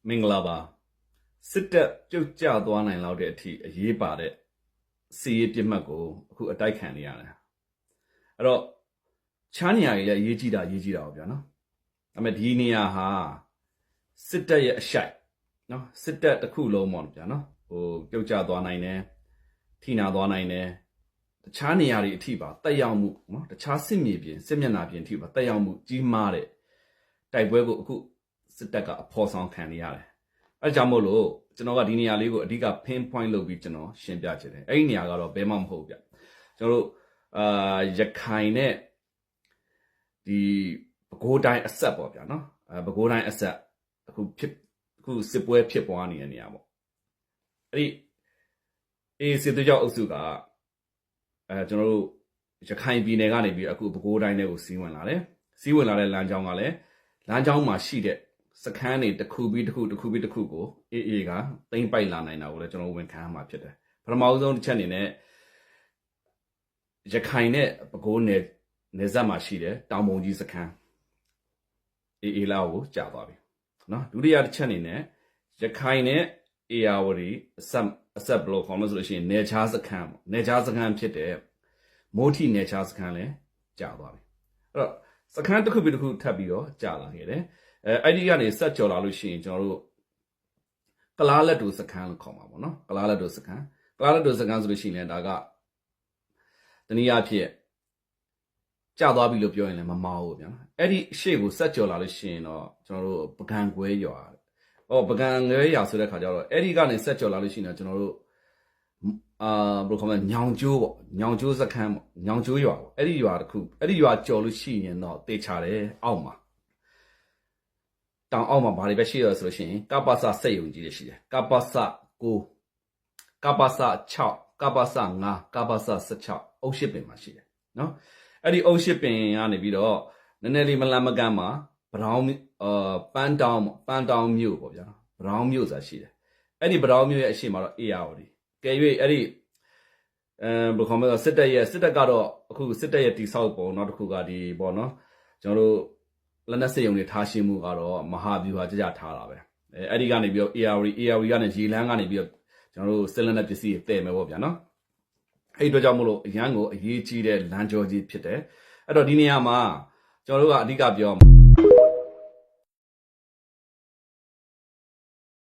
မင်္ဂလာပါစစ်တပ်ပြုတ်ကျသွားနိုင်လောက်တဲ့အထိအရေးပါတဲ့စီးရေးပြစ်မှတ်ကိုအခုအတိုက်ခံနေရတယ်အဲ့တော့ချားနေရကြီးလည်းအရေးကြီးတာပေါ့ဗျာနော်ဒါပေမဲ့ဒီနေရာဟာစစ်တပ်ရဲ့အရှိုက်နော်စစ်တပ်တစ်ခုလုံးပေါ့ဗျာနော်ပြုတ်ကျသွားနိုင်တယ်ထိနာသွားနိုင်တယ်တခြားနေရာတွေအထိပါတက်ရောက်မှုနော်တခြားစစ်မြေပြင်စစ်မျက်နှာပြင်အထိပါတက်ရောက်မှုကြီးမားတဲ့တိုက်ပွဲကိုအခုစစ်တပ်ကအဖော်ဆောင်ခံနေရတယ်အဲကြောင့်မို့လို့ကျွန်တော်ကဒီနေရာလေးကိုအဓိက pin point လုပ်ပြီးကျွန်တော်ရှင်းပြချင်တယ်အဲ့ဒီနေရာကတော့ဘယ်မှမဟုတ်ဗျကျွန်တော်တို့ရခိုင်နဲ့ဒီပဲခူးတိုင်းအဆက်ပေါ့ဗျာနော်ပဲခူးတိုင်းအဆက်အခုစစ်ပွဲဖြစ်ပွားနေတဲ့နေရာပေါ့အဲ့ဒီစစ်သွေးကြောက်အုပ်စုကကျွန်တော်တို့ရခိုင်ပြည်နယ်ကနေပြီးအခုပဲခူးတိုင်းတွေကိုစီးဝင်လာတယ်စီးဝင်လာတဲ့လမ်းကြောင်းကလည်းလမ်းကြောင်းမှာရှိတဲ့စခန်းတွေတစ်ခုပြီးတစ်ခုကိုအေးကသိမ့်ပိုက်လာနိုင်တာကိုလည်းကျွန်တော်ဝန်ခံရမှာဖြစ်တယ်ပထမဆုံးတစ်ချက်အနေနဲ့ရခိုင်နဲ့ပဲခူးနယ်စပ်မှာရှိတဲ့တောင်ပုံကြီးစခန်းအေးလာကိုကြာသွားပြီနော်ဒုတိယတစ်ချက်အနေနဲ့ရခိုင်နဲ့အေယာဝတီအဆက်ဘလော့ခေါ်လို့ဆိုလို့ရှိရင်နယ်ခြားစခန်းဖြစ်တဲ့မိုးထီနယ်ခြားစခန်းလည်းကြာသွားပြီအဲ့တော့စခန်းတစ်ခုပြီးတစ်ခုထပ်ပြီးတော့ကြာလာခဲ့တယ်အဲ့ဒီကနေဆက်ကြော်လာလို့ရှိရင်ကျွန်တော်တို့ကလားလက်တူစခန်းလို့ခေါ်မှာပေါ့နော်ကလားလက်တူစခန်းဆိုလို့ရှိရင်လည်းဒါကတနည်းအားဖြင့်ကြာသွားပြီလို့ပြောရင်လည်းမမှားဘူးဗျာအဲ့ဒီရှေ့ကိုဆက်ကြော်လာလို့ရှိရင်တော့ကျွန်တော်တို့ပကံကွဲရွာပကံကွဲရွာဆိုတဲ့ခါကျတော့အဲ့ဒီကနေဆက်ကြော်လာလို့ရှိရင်တော့ကျွန်တော်တို့ဘယ်လိုခေါ်မလဲညောင်ကျိုးပေါ့ညောင်ကျိုးစခန်းပေါ့ညောင်ကျိုးရွာပေါ့အဲ့ဒီရွာတစ်ခုအဲ့ဒီရွာကြော်လို့ရှိရင်တော့တေချာတယ်အောက်မှာတောင်အောက်မှာဘာတွေပဲရှိရဆိုလို့ရှိရင်ကပ္ပစစက်ယုံကြီးတွေရှိတယ်ကပ္ပစ9ကပ္ပစ6ကပ္ပစ5ကပ္ပစ16အုပ်ရှစ်ပင်မှာရှိတယ်နော်အဲ့ဒီအုပ်ရှစ်ပင်ကနေပြီးတော့နည်းနည်းလေးမလန့်မကမ်းမှာပန်းတောင်မြို့ပေါ့ဗျာပတောင်မြို့ဆိုတာရှိတယ်အဲ့ဒီပတောင်မြို့ရဲ့အရှိမှာတော့အေယာဝတီကဲ၍အဲ့ဒီဘယ်ခေါ်မလဲစစ်တပ်ကတော့အခုစစ်တပ်ရဲ့တိဆောက်ပုံနောက်တစ်ခုကဒီပေါ့နော်ကျွန်တော်တို့လက်နက်စစ်ရုံတွေထားရှိမှုကတော့မဟာဗျူဟာကြထားတာပဲအဲ့ဒီကနေပြီးတော့ ARV ကနေရေလန်းကနေပြီးတော့ကျွန်တော်တို့စစ်လက်နက်ပစ္စည်းတွေတည်မယ်ပေါ့ဗျာနော်အဲ့ဒီအတွက်ကြောင့်မလို့အရန်ကိုအရေးကြီးတဲ့လမ်းကြောကြီးဖြစ်တယ်အဲ့တော့ဒီနေရာမှာကျွန်တော်တို့ကအဓိကပြော